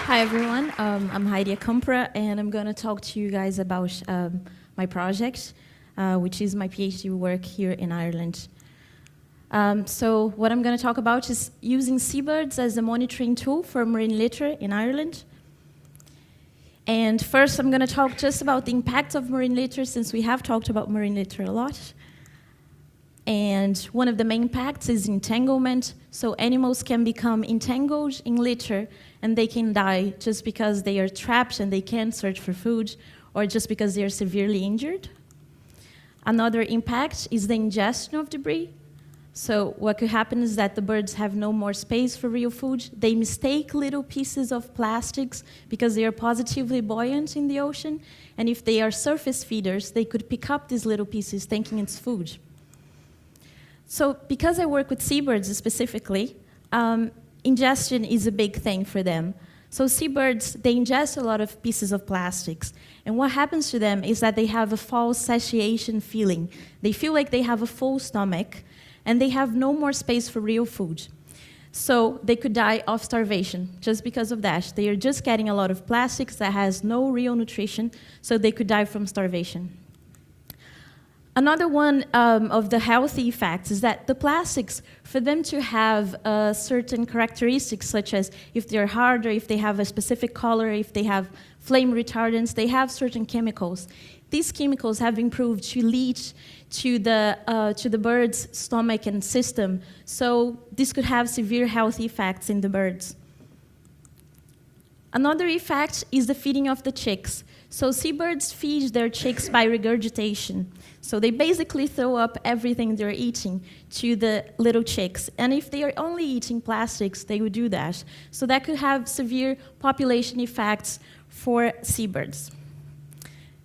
Hi everyone, I'm Heidi Acampora, and I'm going to talk to you guys about my project, which is my PhD work here in Ireland. So what I'm going to talk about is using seabirds as a monitoring tool for marine litter in Ireland. And first I'm going to talk just about the impact of marine litter, since we have talked about marine litter a lot. And one of the main impacts is entanglement. So animals can become entangled in litter and they can die just because they are trapped and they can't search for food, or just because they are severely injured. Another impact is the ingestion of debris. So what could happen is that the birds have no more space for real food. They mistake little pieces of plastics because they are positively buoyant in the ocean. And if they are surface feeders, they could pick up these little pieces thinking it's food. So because I work with seabirds specifically, ingestion is a big thing for them. So seabirds, they ingest a lot of pieces of plastics. And what happens to them is that they have a false satiation feeling. They feel like they have a full stomach, and they have no more space for real food. So they could die of starvation just because of that. They are just getting a lot of plastics that has no real nutrition, so they could die from starvation. Another one of the healthy effects is that the plastics, for them to have certain characteristics, such as if they're hard or if they have a specific color, if they have flame retardants, they have certain chemicals. These chemicals have been proved to lead to the bird's stomach and system, so this could have severe health effects in the birds. Another effect is the feeding of the chicks. So seabirds feed their chicks by regurgitation. So they basically throw up everything they're eating to the little chicks. And if they are only eating plastics, they would do that. So that could have severe population effects for seabirds.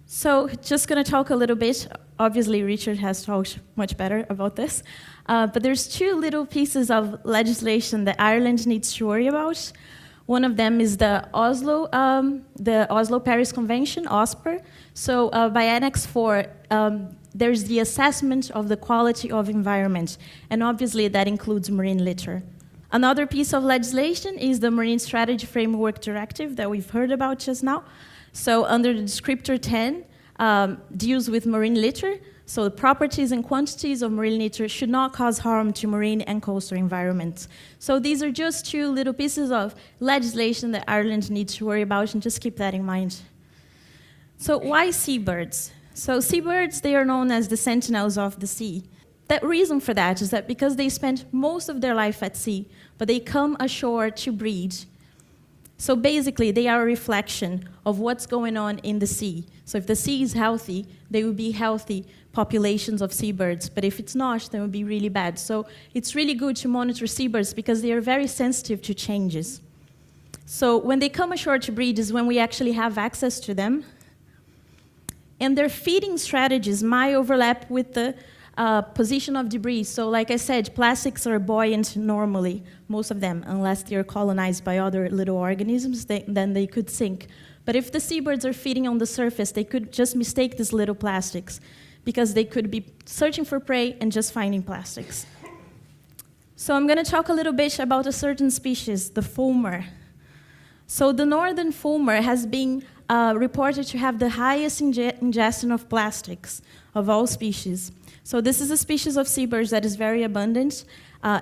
So just going to talk a little bit. Obviously, Richard has talked much better about this. But there's two little pieces of legislation that Ireland needs to worry about. One of them is the Oslo-Paris Convention, OSPAR. So by Annex 4, there's the assessment of the quality of environment, and obviously that includes marine litter. Another piece of legislation is the Marine Strategy Framework Directive that we've heard about just now. So under the descriptor 10, deals with marine litter. So the properties and quantities of marine litter should not cause harm to marine and coastal environments. So these are just two little pieces of legislation that Ireland needs to worry about, and just keep that in mind. So why seabirds? So seabirds, they are known as the sentinels of the sea. The reason for that is that because they spend most of their life at sea, but they come ashore to breed. So basically, they are a reflection of what's going on in the sea. So if the sea is healthy, they will be healthy populations of seabirds. But if it's not, then it will be really bad. So it's really good to monitor seabirds because they are very sensitive to changes. So when they come ashore to breed is when we actually have access to them. And their feeding strategies might overlap with the position of debris. So like I said, plastics are buoyant normally, most of them, unless they're colonized by other little organisms, then they could sink. But if the seabirds are feeding on the surface, they could just mistake these little plastics, because they could be searching for prey and just finding plastics. So I'm going to talk a little bit about a certain species, the Fulmar. So the northern Fulmar has been reported to have the highest ingestion of plastics of all species. So this is a species of seabirds that is very abundant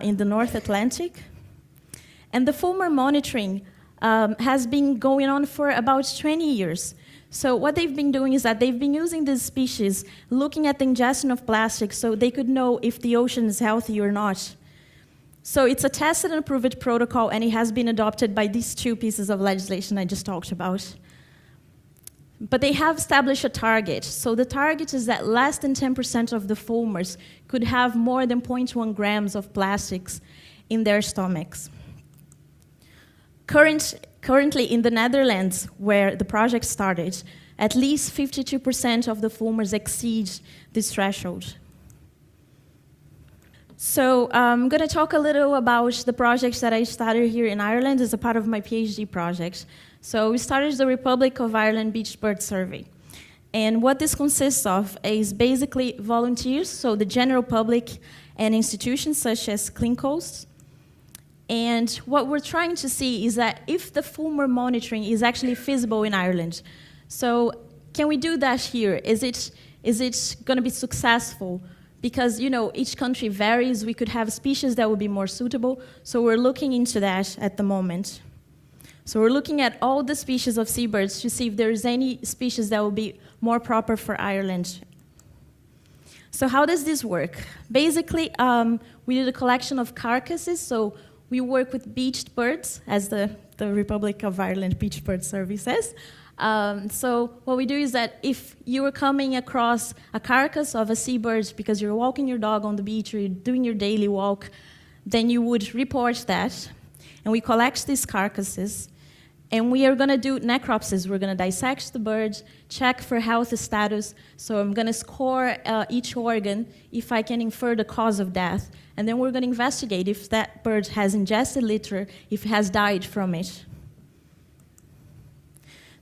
in the North Atlantic. And the Fulmar monitoring has been going on for about 20 years. So what they've been doing is that they've been using this species, looking at the ingestion of plastics so they could know if the ocean is healthy or not. So it's a tested and approved protocol, and it has been adopted by these two pieces of legislation I just talked about. But they have established a target. So the target is that less than 10% of the Fulmars could have more than 0.1 grams of plastics in their stomachs. Currently in the Netherlands, where the project started, at least 52% of the Fulmars exceed this threshold. So I'm going to talk a little about the projects that I started here in Ireland as a part of my PhD project. So we started the Republic of Ireland Beach Bird Survey. And what this consists of is basically volunteers, so the general public and institutions such as Clean Coast, And what we're trying to see is that if the Fulmar monitoring is actually feasible in Ireland. So can we do that here? Is it going to be successful? Because each country varies. We could have species that would be more suitable. So we're looking into that at the moment. So we're looking at all the species of seabirds to see if there's any species that will be more proper for Ireland. So how does this work? Basically, we did a collection of carcasses. So we work with beached birds, as the Republic of Ireland Beached Bird Survey says. So what we do is that if you were coming across a carcass of a seabird because you're walking your dog on the beach or you're doing your daily walk, then you would report that. And we collect these carcasses. And we are going to do necropsies. We're going to dissect the bird, check for health status. So I'm going to score each organ if I can infer the cause of death. And then we're going to investigate if that bird has ingested litter, if it has died from it.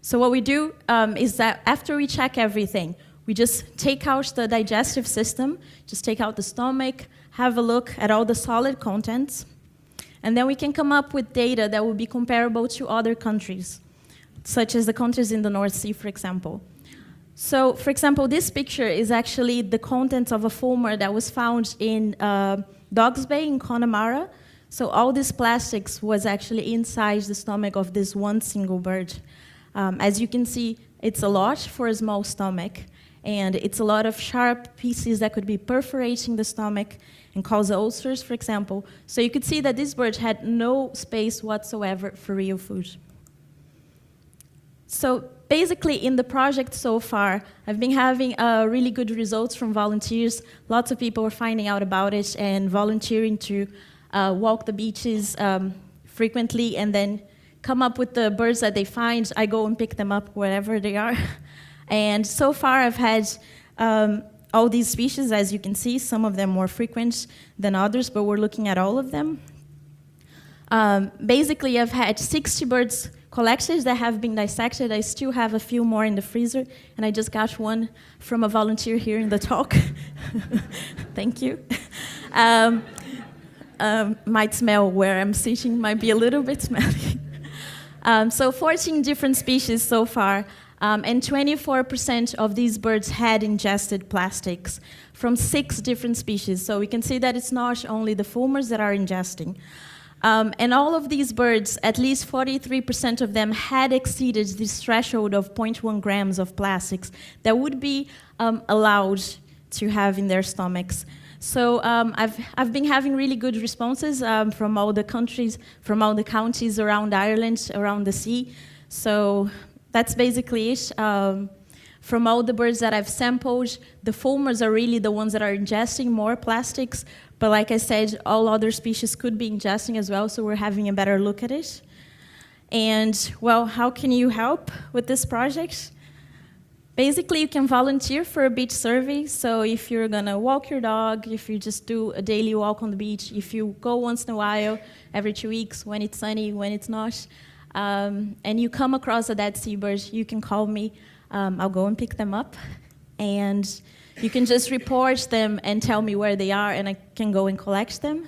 So what we do is that after we check everything, we just take out the digestive system, just take out the stomach, have a look at all the solid contents. And then we can come up with data that will be comparable to other countries, such as the countries in the North Sea, for example. So, for example, this picture is actually the contents of a Fulmar that was found in Dogs Bay in Connemara. So all this plastics was actually inside the stomach of this one single bird. As you can see, it's a lot for a small stomach, and it's a lot of sharp pieces that could be perforating the stomach and cause ulcers, for example. So you could see that this bird had no space whatsoever for real food. So basically, in the project so far, I've been having really good results from volunteers. Lots of people are finding out about it and volunteering to walk the beaches frequently and then come up with the birds that they find. I go and pick them up wherever they are. And so far, I've had all these species, as you can see, some of them more frequent than others, but we're looking at all of them. Basically, I've had 60 birds collected that have been dissected. I still have a few more in the freezer, and I just got one from a volunteer here in the talk. Thank you. Might smell where I'm sitting, might be a little bit smelly. So 14 different species so far. And 24% of these birds had ingested plastics from 6 different species. So we can see that it's not only the Fulmars that are ingesting. And all of these birds, at least 43% of them had exceeded this threshold of 0.1 grams of plastics that would be allowed to have in their stomachs. So I've been having really good responses from all the countries, from all the counties around Ireland, around the sea. So that's basically it. From all the birds that I've sampled, the Fulmars are really the ones that are ingesting more plastics. But like I said, all other species could be ingesting as well, so we're having a better look at it. And, well, how can you help with this project? Basically, you can volunteer for a beach survey. So if you're going to walk your dog, if you just do a daily walk on the beach, if you go once in a while, every 2 weeks, when it's sunny, when it's not, and you come across a dead seabird, you can call me. I'll go and pick them up. And you can just report them and tell me where they are, and I can go and collect them.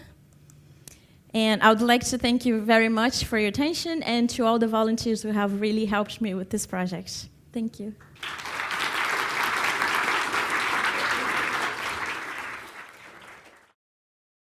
And I would like to thank you very much for your attention and to all the volunteers who have really helped me with this project. Thank you.